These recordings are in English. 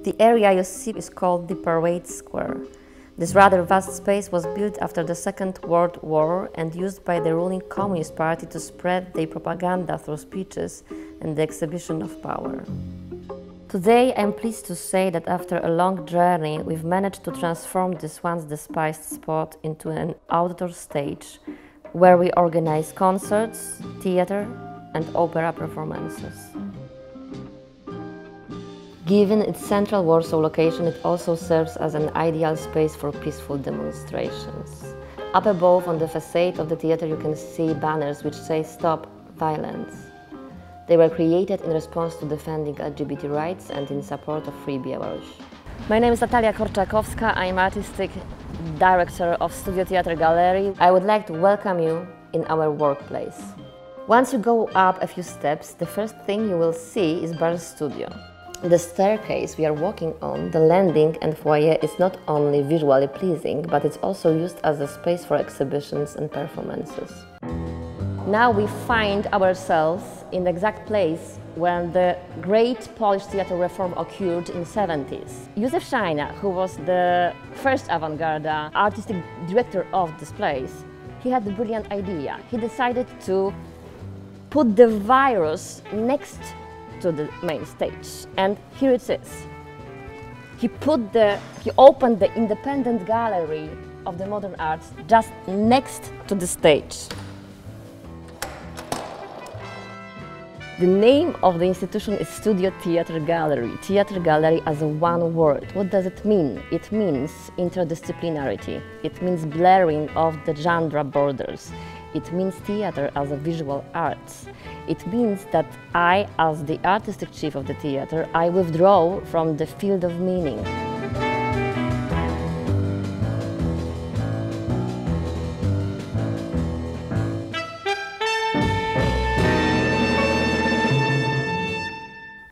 The area you see is called the Parade Square. This rather vast space was built after the Second World War and used by the ruling Communist Party to spread their propaganda through speeches and the exhibition of power. Today, I'm pleased to say that after a long journey, we've managed to transform this once despised spot into an outdoor stage where we organize concerts, theater, and opera performances. Given its central Warsaw location, it also serves as an ideal space for peaceful demonstrations. Up above on the facade of the theater you can see banners which say "Stop Violence." They were created in response to defending LGBT rights and in support of Free Belarus. My name is Natalia Korczakowska. I'm artistic director of Studio Theatrgaleria. I would like to welcome you in our workplace. Once you go up a few steps, the first thing you will see is Bar Studio. The staircase we are walking on, the landing and foyer, is not only visually pleasing, but it's also used as a space for exhibitions and performances. Now we find ourselves in the exact place when the great Polish theater reform occurred in the 70s. Józef Szajna, who was the first avant-garde artistic director of this place, he had the brilliant idea. He decided to put the virus next to the main stage, and here it is. He opened the independent gallery of the modern arts just next to the stage. The name of the institution is Studio Theatrgaleria. Theatrgaleria as a one word. What does it mean? It means interdisciplinarity. It means blurring of the genre borders. It means theater as a visual art. It means that I, as the artistic chief of the theater, I withdraw from the field of meaning.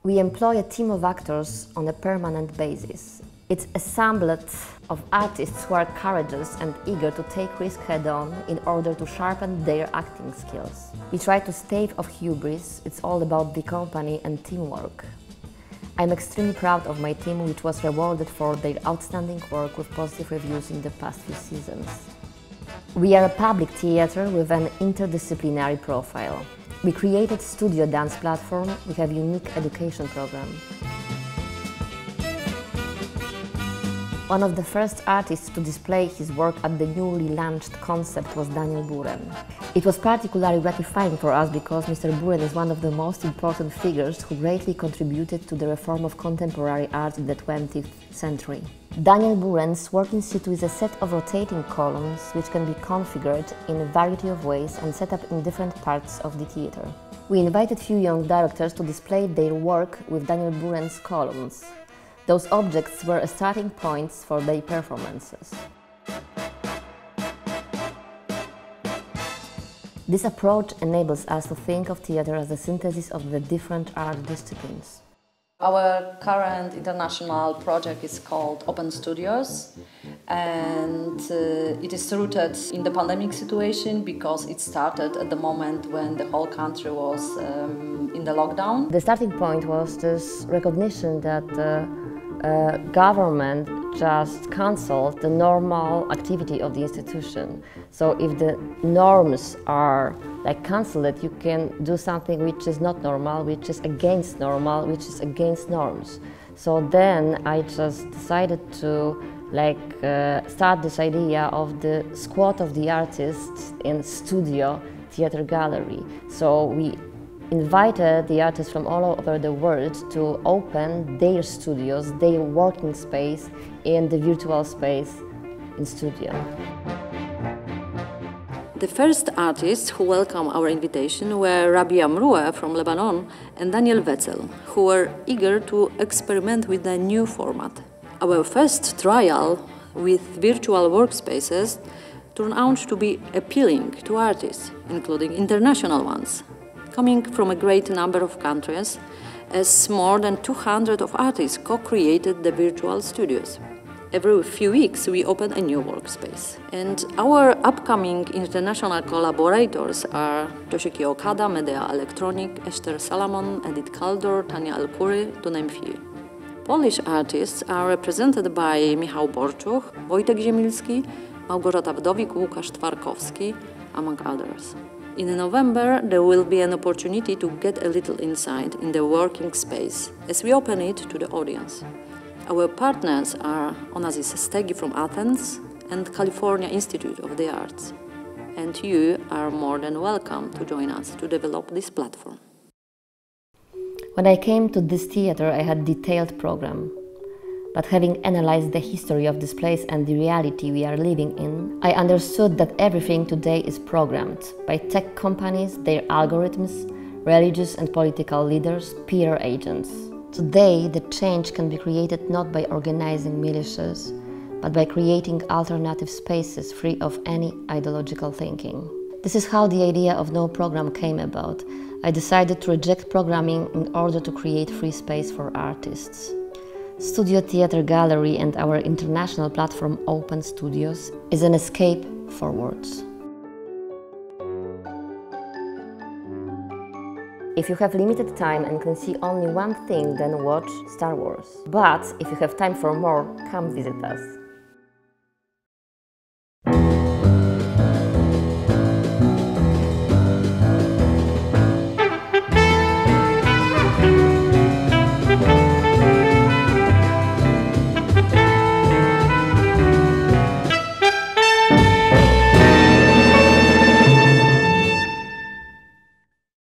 We employ a team of actors on a permanent basis. It's assembled of artists who are courageous and eager to take risk head-on in order to sharpen their acting skills. We try to stave off hubris. It's all about the company and teamwork. I'm extremely proud of my team, which was rewarded for their outstanding work with positive reviews in the past few seasons. We are a public theater with an interdisciplinary profile. We created studio dance platform. We have a unique education program. One of the first artists to display his work at the newly launched concept was Daniel Buren. It was particularly gratifying for us because Mr. Buren is one of the most important figures who greatly contributed to the reform of contemporary art in the 20th century. Daniel Buren's work in situ is a set of rotating columns which can be configured in a variety of ways and set up in different parts of the theater. We invited few young directors to display their work with Daniel Buren's columns. Those objects were starting points for their performances. This approach enables us to think of theater as a synthesis of the different art disciplines. Our current international project is called Open Studios, and it is rooted in the pandemic situation because it started at the moment when the whole country was in the lockdown. The starting point was this recognition that the government just cancelled the normal activity of the institution. So if the norms are cancelled, you can do something which is not normal, which is against normal, which is against norms. So then I just decided to start this idea of the squad of the artists in Studio Theatrgaleria. So we invited the artists from all over the world to open their studios, their working space in the virtual space in studio. The first artists who welcomed our invitation were Rabia Mroueh from Lebanon and Daniel Wetzel, who were eager to experiment with a new format. Our first trial with virtual workspaces turned out to be appealing to artists, including international ones, coming from a great number of countries, as more than 200 of artists co-created the virtual studios. Every few weeks we open a new workspace. And our upcoming international collaborators are Toshiki Okada, Medea Electronic, Esther Salamon, Edith Kaldor, Tanya Alkuri, to name few. Polish artists are represented by Michał Borczuch, Wojtek Ziemilski, Małgorzata Wdowik, Łukasz Twarkowski, among others. In November, there will be an opportunity to get a little insight in the working space as we open it to the audience. Our partners are Onassis Stegi from Athens and California Institute of the Arts. And you are more than welcome to join us to develop this platform. When I came to this theater, I had a detailed program. But having analyzed the history of this place and the reality we are living in, I understood that everything today is programmed by tech companies, their algorithms, religious and political leaders, PR agents. Today, the change can be created not by organizing militias, but by creating alternative spaces free of any ideological thinking. This is how the idea of no program came about. I decided to reject programming in order to create free space for artists. Studio Theatre Gallery and our international platform Open Studios is an escape forwards. If you have limited time and can see only one thing, then watch Star Wars. But if you have time for more, come visit us.